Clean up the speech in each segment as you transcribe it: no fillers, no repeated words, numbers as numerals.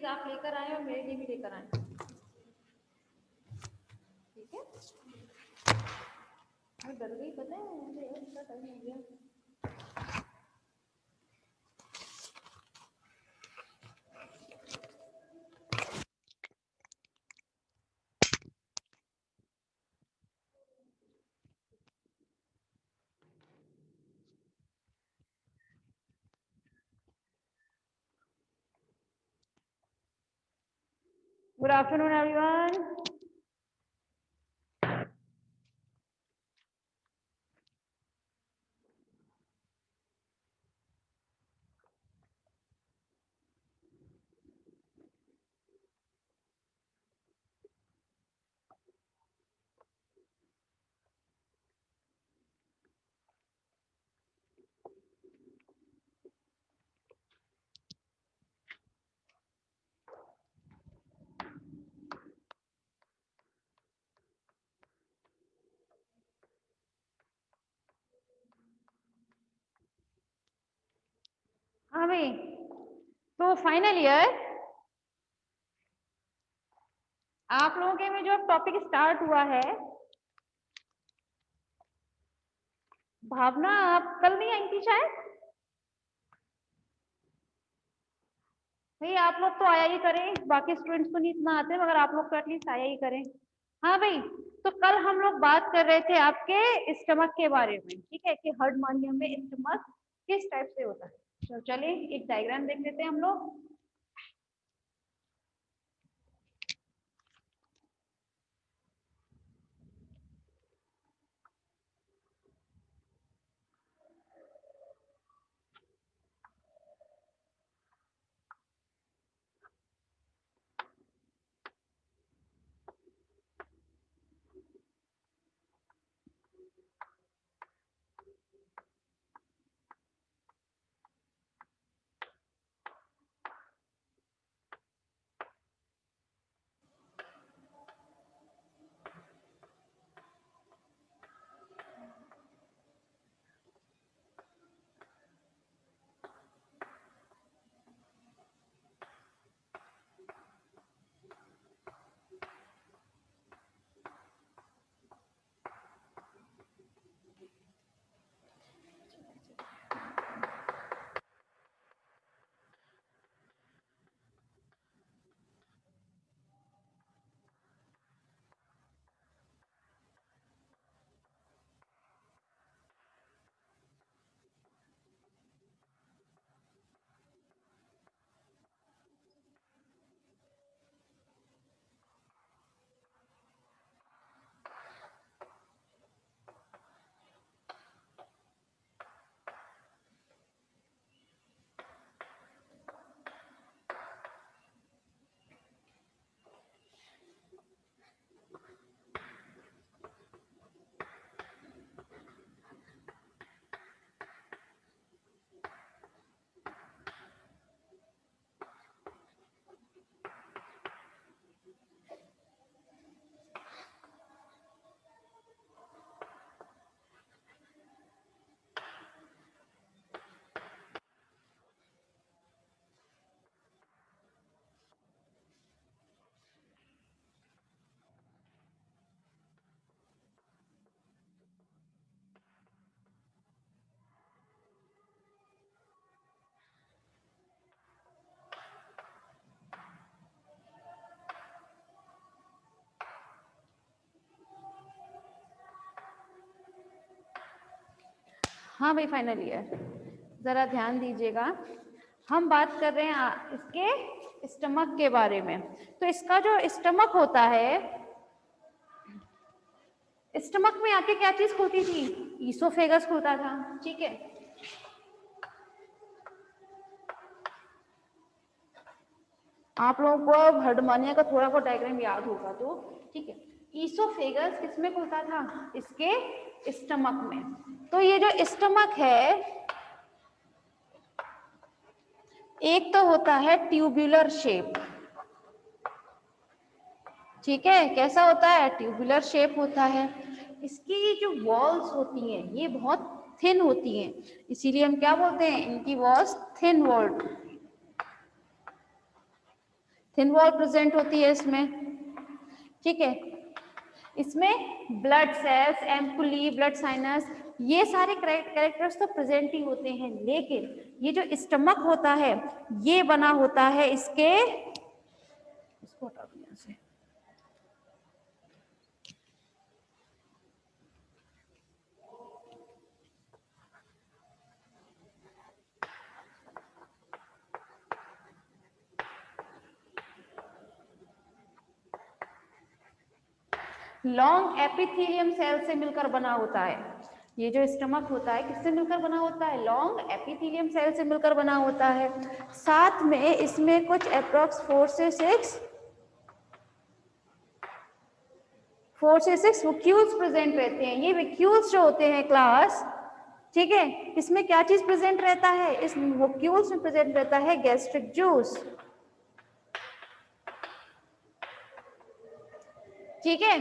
Please आप लेकर आए और मेरे लिए भी लेकर आए, ठीक है। मैं डर गई, पता है मुझे, इतना टाइम हो गया। Good afternoon, everyone. हाँ भाई, तो फाइनल ईयर आप लोगों के में जो टॉपिक स्टार्ट हुआ है, भावना आप कल नहीं आई थी शायद? भाई आप लोग तो आया ही करें, बाकी स्टूडेंट्स को नहीं इतना आते, मगर आप लोग तो एटलीस्ट आया ही करें। हाँ भाई, तो कल हम लोग बात कर रहे थे आपके स्टमक के बारे में, ठीक है, कि हार्डमोनियम में स्टमक किस टाइप से होता है। तो चलिए एक डायग्राम देख लेते हैं हम लोग। हाँ भाई फाइनल ईयर, जरा ध्यान दीजिएगा, हम बात कर रहे हैं इसके स्टमक के बारे में। तो इसका जो स्टमक होता है, स्टमक में आके क्या चीज खुलती थी? ईसोफेगस खुलता था, ठीक है। आप लोगों को अब हार्डमोनिया का थोड़ा बहुत डायग्राम याद होगा तो ठीक है। ईसोफेगस किसमें खुलता था? इसके स्टमक में। तो ये जो स्टमक है, एक तो होता है ट्यूबुलर शेप, ठीक है। कैसा होता है? ट्यूबुलर शेप होता है। इसकी जो वॉल्स होती हैं ये बहुत थिन होती हैं, इसीलिए हम क्या बोलते हैं? इनकी walls thin walled. Thin wall present होती है इसमें, ठीक है। इसमें blood cells, ampullae, blood sinus, ये सारे कैरेक्टर्स तो प्रेजेंट ही होते हैं, लेकिन ये जो स्टमक होता है ये बना होता है इसके, इसको हटा दो यहाँ से, लॉन्ग एपिथेलियम सेल से मिलकर बना होता है। ये जो स्टमक होता है किससे मिलकर बना होता है? लॉन्ग एपिथेलियम सेल से मिलकर बना होता है। साथ में इसमें कुछ अप्रॉक्स 4 से 6 वैक्यूल्स प्रेजेंट रहते हैं। ये वैक्यूल्स जो होते हैं क्लास, ठीक है, इसमें क्या चीज प्रेजेंट रहता है? इस वैक्यूल्स में प्रेजेंट रहता है गैस्ट्रिक जूस, ठीक है।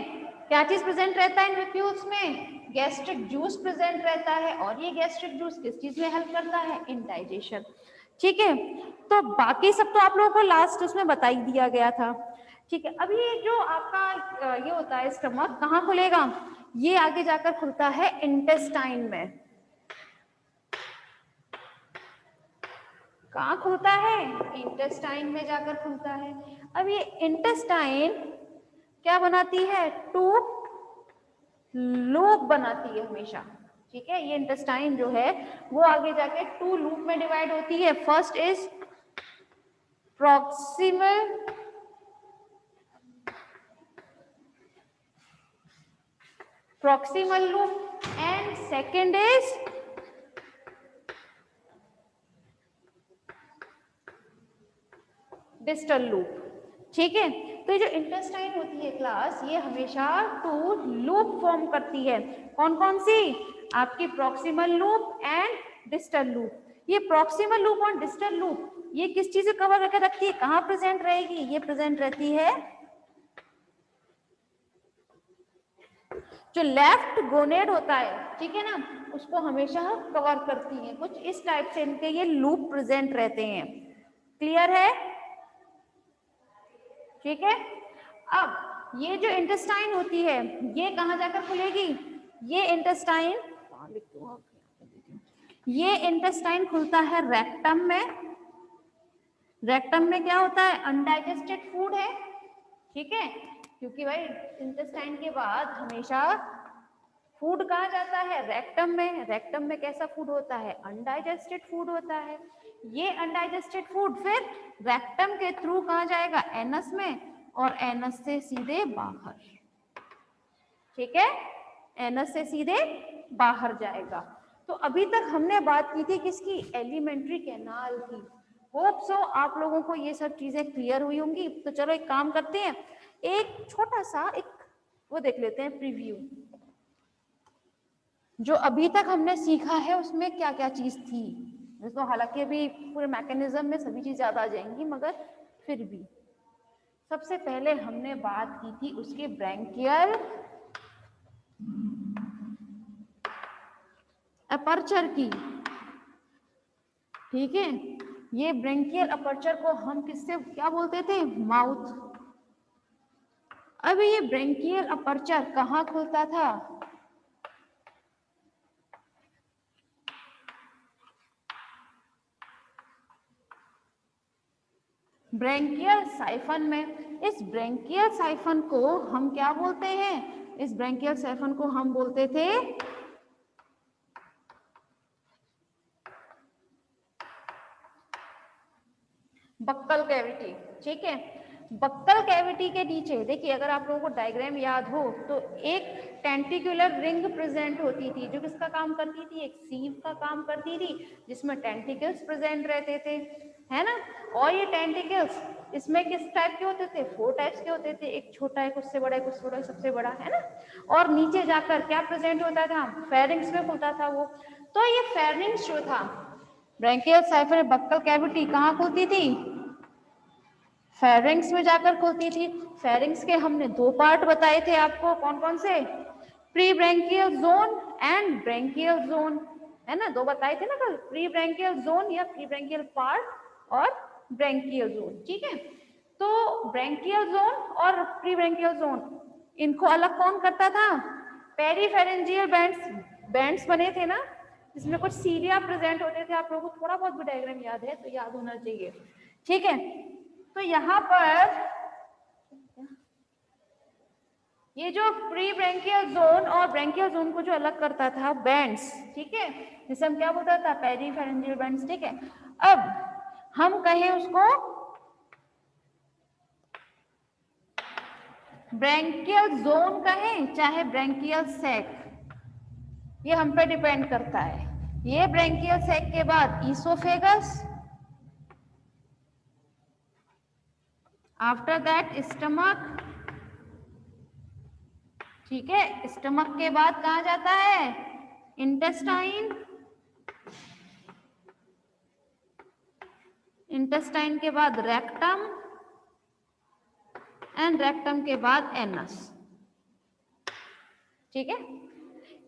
क्या चीज प्रेजेंट रहता है इन वैक्यूल्स में? गैस्ट्रिक जूस प्रेजेंट रहता है, और ये गैस्ट्रिक जूस किस चीज में हेल्प करता है? इन डाइजेशन, ठीक है। तो बाकी सब तो आप लोगों को लास्ट उसमें बता ही दिया गया था, ठीक है। अभी ये जो आपका ये होता है स्टमक, कहाँ खुलेगा? ये आगे जाकर खुलता है इंटेस्टाइन में। कहाँ खुलता है? इंटेस्टाइन में जाकर खुलता है। अब ये इंटेस्टाइन क्या बनाती है? टू लूप बनाती है हमेशा, ठीक है। ये इंटेस्टाइन जो है वो आगे जाके 2 लूप में डिवाइड होती है। First is proximal loop and second is distal loop, ठीक है। तो जो इंटेस्टाइन होती है क्लास, ये हमेशा 2 लूप फॉर्म करती है। कौन कौन सी? आपकी proximal loop and distal loop. ये प्रॉक्सिमल लूप और डिस्टल लूप ये किस चीज से कवर करके रखती है? कहाँ प्रेजेंट रहेगी? ये प्रेजेंट रहती है जो लेफ्ट गोनेड होता है, ठीक है ना, उसको हमेशा कवर करती है। कुछ इस टाइप से इनके ये लूप प्रेजेंट रहते हैं। क्लियर है? ठीक है। अब ये जो इंटेस्टाइन होती है ये कहाँ जाकर खुलेगी? ये इंटेस्टाइन, ये इंटेस्टाइन खुलता है रेक्टम में। रेक्टम में क्या होता है? अनडाइजेस्टेड फूड है, ठीक है, क्योंकि भाई इंटेस्टाइन के बाद हमेशा फूड कहाँ जाता है? रेक्टम में। रेक्टम में कैसा फूड होता है? अनडाइजेस्टेड फूड होता है। ये अनडाइजेस्टेड फूड फिर रेक्टम के थ्रू कहाँ जाएगा? एनस में, और एनस से सीधे बाहर, ठीक है, एनस से सीधे बाहर जाएगा। तो अभी तक हमने बात की थी किसकी? एलिमेंट्री कैनाल की। होप सो आप लोगों को ये सब चीजें क्लियर हुई होंगी। तो चलो एक काम करते हैं, एक छोटा सा एक वो देख लेते हैं प्रीव्यू, जो अभी तक हमने सीखा है उसमें क्या क्या चीज थी। तो हालांकि अभी पूरे मैकेनिज्म में सभी चीज याद आ जाएंगी, मगर फिर भी सबसे पहले हमने बात की थी उसके ब्रैंकियल अपर्चर की, ठीक है। ये ब्रैंकियल अपर्चर को हम किससे क्या बोलते थे? माउथ। अब ये ब्रैंकियल अपर्चर कहाँ खुलता था? ब्रैंकियल साइफन में। इस ब्रैंकियल साइफन को हम क्या बोलते हैं? इस ब्रैंकियल साइफन को हम बोलते थे बक्कल कैविटी, ठीक है। बक्कल कैविटी के नीचे देखिए, अगर आप लोगों को डायग्राम याद हो तो एक टेंटिकुलर रिंग प्रेजेंट होती थी, जो किसका काम करती थी? एक सीव का काम करती थी, जिसमें टेंटिकल्स प्रेजेंट रहते थे, है ना। और ये टेंटिकल्स इसमें किस टाइप के होते थे? 4 टाइप्स के होते थे। एक छोटा, एक उससे बड़ा, एक उससे बड़ा, सबसे बड़ा, है ना। और नीचे जाकर क्या प्रेजेंट होता था? फेरिंग्स में खुलता था वो। तो ये फेरिंग्स जो था, ब्रैंकियल साइफन बक्कल कैविटी कहाँ खुलती थी? फेरिंग्स में जाकर खुलती थी। फेरिंग्स के हमने 2 पार्ट बताए थे आपको, कौन कौन से? Pre branchial zone and branchial zone, है ना, 2 बताए थे ना कल, प्री ब्रैंकियल जोन या प्री ब्रैंकियल पार्ट और ब्रैंकियल जोन, ठीक है। तो ब्रैंकियल जोन और प्री ब्रैंकियल जोन, इनको अलग कौन करता था? पेरीफेरेंजियल बैंड्स बने थे ना, जिसमें कुछ सीरिया प्रेजेंट होते थे। आप लोगों को थोड़ा बहुत भी डायग्राम याद है तो याद होना चाहिए, ठीक है। तो यहाँ पर ये जो प्री ब्रैंकियल जोन और ब्रैंकियल जोन को जो अलग करता था बैंड्स, ठीक है, जिसे हम क्या बोलता था? पेरीफेरेंजियल बैंड्स, ठीक है। अब हम कहें उसको ब्रैंकियल जोन कहें चाहे ब्रैंकियल सैक, ये हम पे डिपेंड करता है। ये ब्रैंकियल सैक के बाद ईसोफेगस, आफ्टर दैट स्टमक, ठीक है। स्टमक के बाद कहा जाता है? इंटेस्टाइन, इंटेस्टाइन के बाद रेक्टम, एंड रेक्टम के बाद एनस, ठीक है।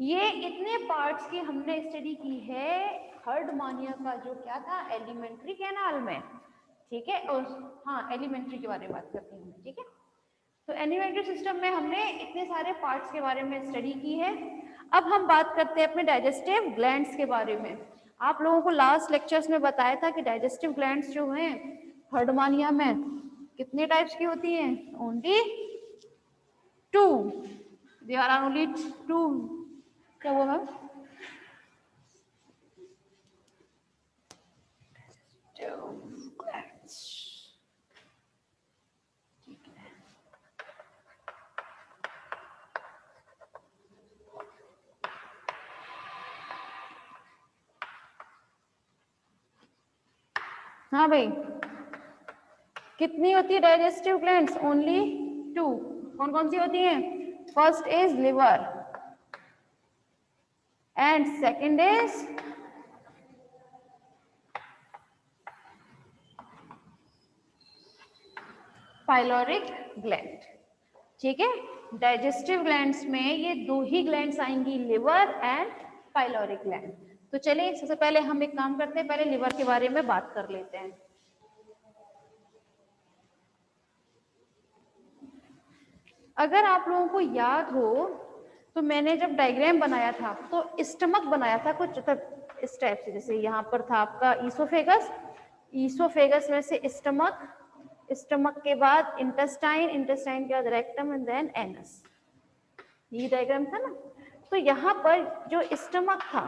ये इतने पार्ट्स की हमने स्टडी की है हर्डमानिया का, जो क्या था? एलिमेंट्री कैनाल में, ठीक है। और हाँ, एलिमेंट्री के बारे में बात करते हैं, ठीक है। तो एलिमेंट्री सिस्टम में हमने इतने सारे पार्ट्स के बारे में स्टडी की है। अब हम बात करते हैं अपने डाइजेस्टिव ग्लैंड्स के बारे में। आप लोगों को लास्ट लेक्चर्स में बताया था कि डाइजेस्टिव ग्लैंड्स जो हैं हर्डमानिया में कितने टाइप्स की होती हैं? Only 2, there are only 2। क्या वो है? हाँ भाई, कितनी होती है डाइजेस्टिव ग्लैंड्स? ओनली 2। कौन कौन सी होती हैं? First is liver and second is pyloric gland, ठीक है। डाइजेस्टिव ग्लैंड्स में ये 2 ही ग्लैंड्स आएंगी, लिवर एंड पाइलोरिक ग्लैंड। तो चलिए सबसे पहले हम एक काम करते हैं, पहले लिवर के बारे में बात कर लेते हैं। अगर आप लोगों को याद हो तो मैंने जब डायग्राम बनाया था तो स्टमक बनाया था कुछ इस टाइप से, जैसे यहाँ पर था आपका ईसोफेगस, ईसोफेगस में से स्टमक, स्टमक के बाद इंटेस्टाइन, इंटेस्टाइन के बाद रेक्टम एंड देन एनस, ये डायग्राम था ना। तो यहाँ पर जो स्टमक था,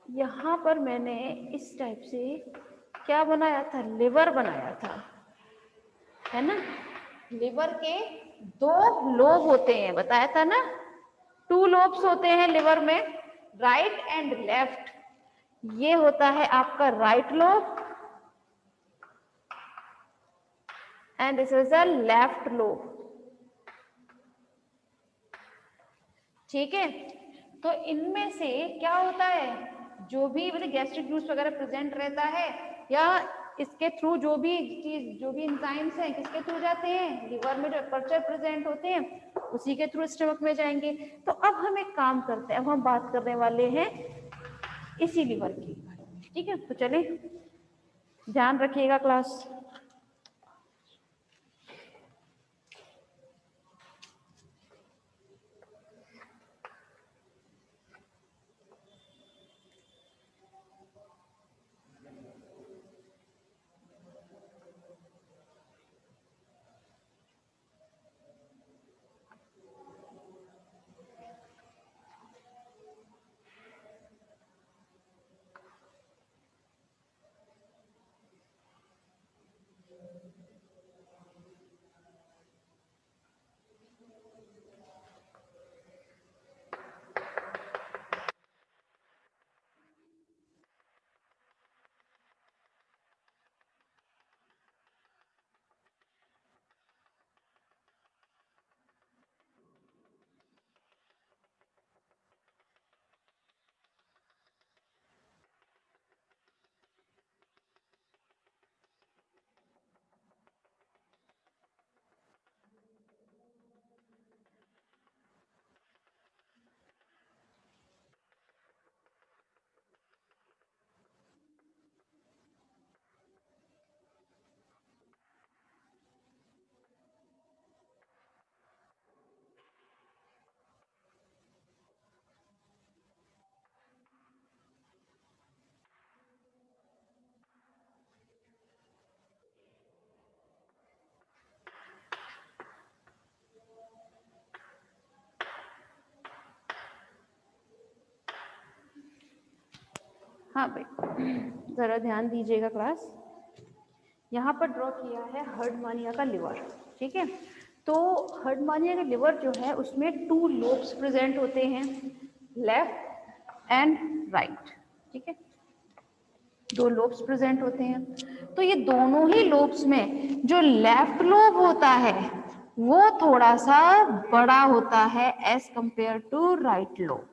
यहाँ पर मैंने इस टाइप से क्या बनाया था? लिवर बनाया था, है ना। लिवर के 2 लोब होते हैं, बताया था ना, 2 लोब्स होते हैं लिवर में, राइट एंड लेफ्ट। ये होता है आपका right lobe and this is the left lobe, ठीक है। तो इनमें से क्या होता है? जो भी मतलब गैस्ट्रिक जूस वगैरह प्रेजेंट रहता है, या इसके थ्रू जो भी चीज, जो भी एंजाइम्स हैं किसके थ्रू जाते हैं? लिवर में जो अपर्चर प्रेजेंट होते हैं उसी के थ्रू स्टमक में जाएंगे। तो अब हम एक काम करते हैं, अब हम बात करने वाले हैं इसी लिवर की, ठीक है। तो चले, ध्यान रखिएगा क्लास। हाँ भाई जरा ध्यान दीजिएगा क्लास। यहाँ पर ड्रॉ किया है हर्डमानिया का लिवर, ठीक है। तो हर्डमानिया का लिवर जो है उसमें 2 लोब्स प्रेजेंट होते हैं, लेफ्ट एंड राइट, ठीक है। 2 लोब्स प्रेजेंट होते हैं। तो ये दोनों ही लोब्स में जो लेफ्ट लोब होता है वो थोड़ा सा बड़ा होता है as compare to right lobe.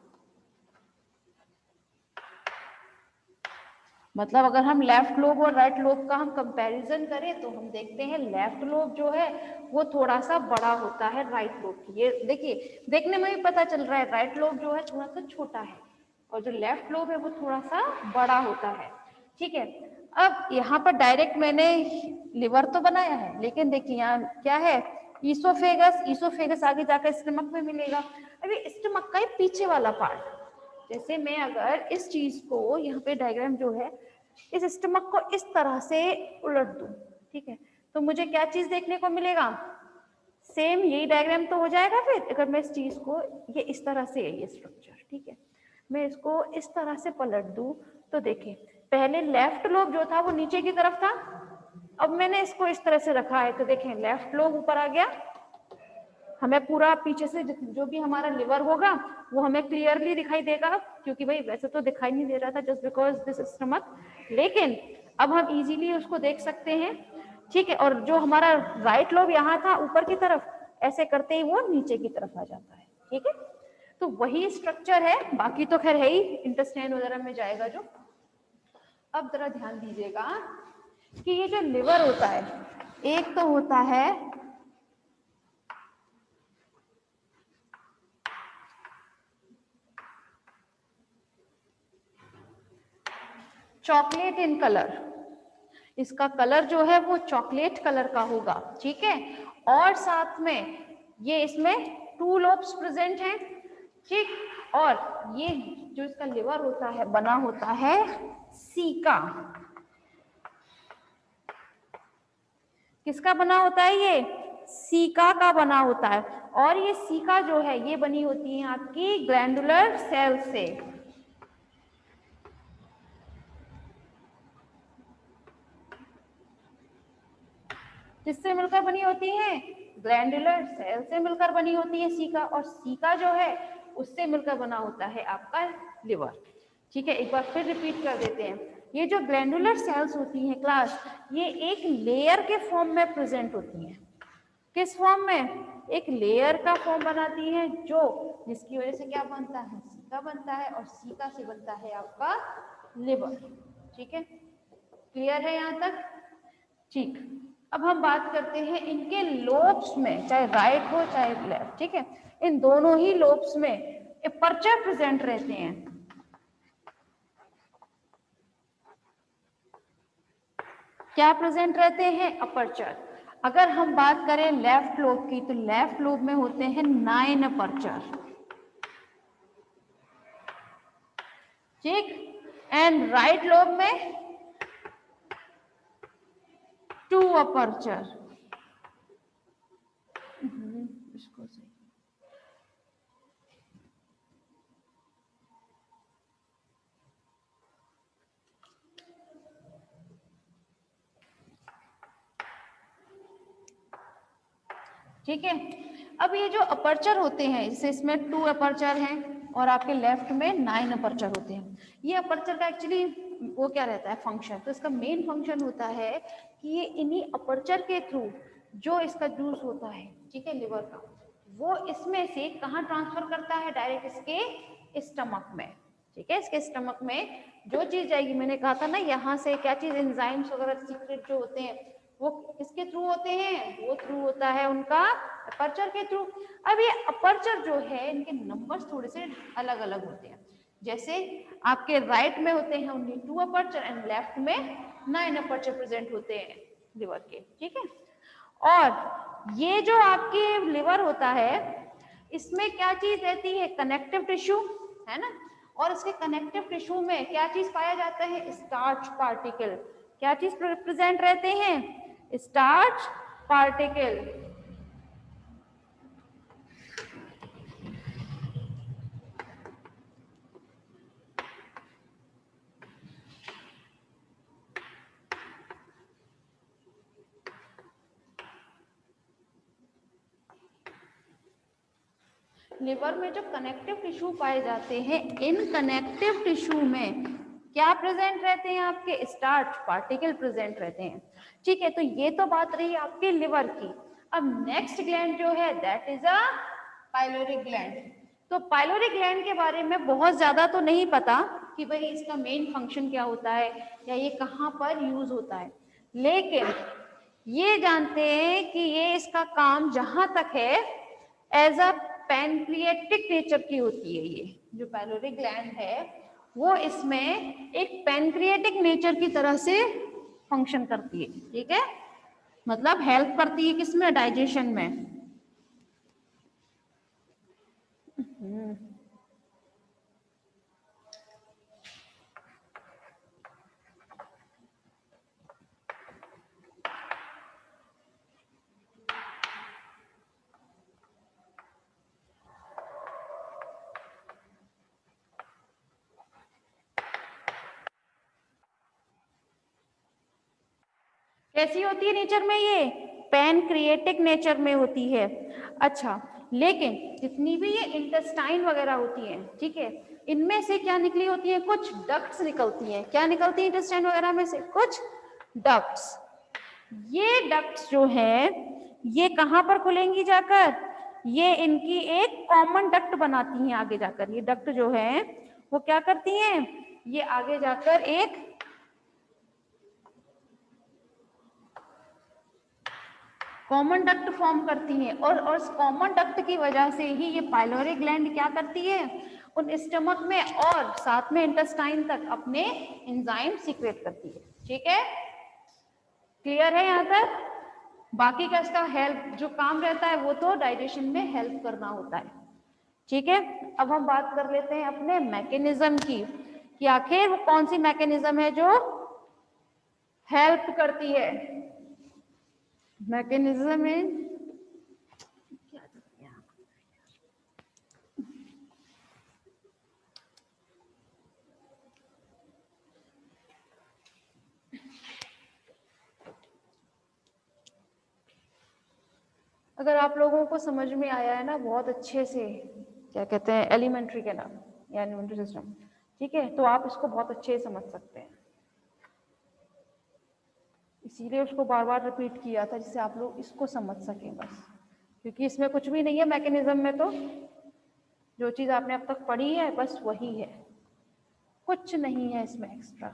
मतलब अगर हम लेफ्ट लोब और राइट लोब का हम कंपैरिजन करें तो हम देखते हैं लेफ्ट लोब जो है वो थोड़ा सा बड़ा होता है राइट लोब की। ये देखिए देखने में भी पता चल रहा है राइट लोब जो है थोड़ा सा छोटा है और जो लेफ्ट लोब है वो थोड़ा सा बड़ा होता है, ठीक है। अब यहाँ पर डायरेक्ट मैंने लिवर तो बनाया है, लेकिन देखिए यहाँ क्या है, ईसोफेगस। ईसोफेगस आगे जाकर स्टमक में मिलेगा। अभी स्टमक का ही पीछे वाला पार्ट, जैसे मैं अगर इस चीज को यहाँ पे डायग्राम जो है इस स्टमक को इस तरह से उलट दूं, ठीक है, तो मुझे क्या चीज देखने को मिलेगा, सेम यही डायग्राम तो हो जाएगा। फिर अगर मैं इस चीज को ये इस तरह से है ये स्ट्रक्चर, ठीक है, मैं इसको इस तरह से पलट दूं तो देखिए पहले लेफ्ट लोब जो था वो नीचे की तरफ था, अब मैंने इसको इस तरह से रखा है तो देखें लेफ्ट लोब ऊपर आ गया। हमें पूरा पीछे से जो भी हमारा लिवर होगा वो हमें क्लियरली दिखाई देगा, क्योंकि भाई वैसे तो दिखाई नहीं दे रहा था जस्ट बिकॉज दिस स्टमक, लेकिन अब हम इजीली उसको देख सकते हैं, ठीक है। और जो हमारा राइट लोब यहाँ था ऊपर की तरफ, ऐसे करते ही वो नीचे की तरफ आ जाता है, ठीक है। तो वही स्ट्रक्चर है, बाकी तो खैर है ही, इंटेस्टाइन वगैरह में जाएगा जो। अब जरा ध्यान दीजिएगा कि ये जो लिवर होता है, एक तो होता है चॉकलेट इन कलर, इसका कलर जो है वो चॉकलेट कलर का होगा, ठीक है। और साथ में ये इसमें 2 लोब्स प्रेजेंट हैं, ठीक। और ये जो इसका लिवर होता है बना होता है सीका। किसका बना होता है, ये सीका का बना होता है। और ये सीका जो है ये बनी होती है आपकी ग्लैंडुलर सेल से। किससे मिलकर बनी होती है, ग्लैंडुलर सेल से मिलकर बनी होती है सीका। और सीका जो है उससे मिलकर बना होता है आपका लिवर, ठीक है। एक बार फिर रिपीट कर देते हैं, ये जो ग्लैंडुलर सेल्स होती हैं क्लास, ये एक लेयर के फॉर्म में प्रेजेंट होती हैं। किस फॉर्म में, एक लेयर का फॉर्म बनाती है, जो जिसकी वजह से क्या बनता है, सीका बनता है, और सीका से बनता है आपका लिवर, ठीक है। क्लियर है यहाँ तक, ठीक। अब हम बात करते हैं इनके लोब्स में, चाहे राइट हो चाहे लेफ्ट, ठीक है, इन दोनों ही लोब्स में अपर्चर प्रेजेंट रहते हैं। क्या प्रेजेंट रहते हैं, अपर्चर। अगर हम बात करें लेफ्ट लोब की, तो लेफ्ट लोब में होते हैं 9 अपर्चर, ठीक। एंड राइट लोब में 2 अपर्चर। इसको सही, ठीक है। अब ये जो अपर्चर होते हैं, जैसे इसमें 2 अपर्चर हैं और आपके लेफ्ट में 9 अपर्चर होते हैं। ये अपर्चर का एक्चुअली वो क्या रहता है, फंक्शन, तो इसका मेन फंक्शन होता है कि ये इन्हीं अपर्चर के थ्रू जो इसका जूस होता है, ठीक है, लिवर का, वो इसमें से कहाँ ट्रांसफर करता है, डायरेक्ट इसके स्टमक में, ठीक है। इसके स्टमक में जो चीज जाएगी, मैंने कहा था ना यहाँ से क्या चीज, एंजाइम्स वगैरह सीक्रेट जो होते हैं वो किसके थ्रू होते हैं, वो थ्रू होता है उनका अपर्चर के थ्रू। अब ये अपर्चर जो है इनके नंबर्स थोड़े से अलग अलग होते हैं, जैसे आपके राइट में होते हैं ओनली 2 अपर्चर एंड लेफ्ट में 9 अपर्चर प्रेजेंट होते हैं लिवर के, ठीक है। और ये जो आपके लिवर होता है इसमें क्या चीज रहती है, कनेक्टिव टिश्यू, है ना। और इसके कनेक्टिव टिश्यू में क्या चीज पाया जाता है, स्टार्च पार्टिकल। क्या चीज प्रेजेंट रहते हैं, स्टार्च पार्टिकल। लिवर में जो कनेक्टिव टिश्यू पाए जाते हैं, इन कनेक्टिव टिश्यू में क्या प्रेजेंट रहते हैं? आपके स्टार्च पार्टिकल प्रेजेंट रहते हैं। ठीक है, तो ये तो बात रही आपके लिवर की। अब नेक्स्ट ग्लैंड जो है that is a pyloric gland. तो पाइलोरिक ग्लैंड के बारे में बहुत ज्यादा तो नहीं पता कि भाई इसका मेन फंक्शन क्या होता है या ये कहाँ पर यूज होता है, लेकिन ये जानते हैं कि ये इसका काम जहां तक है एज अ पैनक्रिएटिक नेचर की होती है। ये जो पाइलोरिक ग्लैंड है वो इसमें एक पैनक्रिएटिक नेचर की तरह से फंक्शन करती है। ठीक है, मतलब हेल्प करती है किसमें? डाइजेशन में। कैसी होती है नेचर में? ये पैनक्रिएटिक नेचर में होती है। अच्छा, लेकिन जितनी भी ये इंटेस्टाइन वगैरह होती है, ठीक है, इनमें से क्या निकली होती है? कुछ डक्ट्स निकलती हैं। क्या निकलती है इंटेस्टाइन वगैरह में से? कुछ डक्ट्स। ये डक्ट्स जो है ये कहां पर खुलेंगी जाकर? ये इनकी एक कॉमन डक्ट बनाती हैं आगे जाकर। ये डक्ट जो है वो क्या करती हैं? ये आगे जाकर एक कॉमन डक्ट फॉर्म करती हैं, और उस कॉमन डक्ट की वजह से ही ये पाइलोरिक ग्लैंड क्या करती है? उन स्टमक में और साथ में इंटेस्टाइन तक अपने एंजाइम सीक्रेट करती है। ठीक है, क्लियर है यहाँ तक? बाकी का इसका हेल्प जो काम रहता है वो तो डाइजेशन में हेल्प करना होता है। ठीक है, अब हम बात कर लेते हैं अपने मैकेनिज्म की कि आखिर वो कौन सी मैकेनिज्म है जो हेल्प करती है। मैकेनिज्म इन अगर आप लोगों को समझ में आया है ना बहुत अच्छे से, क्या कहते हैं, एलिमेंट्री के नाम या एलिमेंट्री सिस्टम, ठीक है, तो आप इसको बहुत अच्छे से समझ सकते हैं। इसीलिए उसको बार बार रिपीट किया था जिससे आप लोग इसको समझ सकें बस, क्योंकि इसमें कुछ भी नहीं है मैकेनिज्म में। तो जो चीज़ आपने अब तक पढ़ी है बस वही है, कुछ नहीं है इसमें एक्स्ट्रा।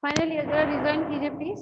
फाइनली अगर रिजाइन कीजिए प्लीज।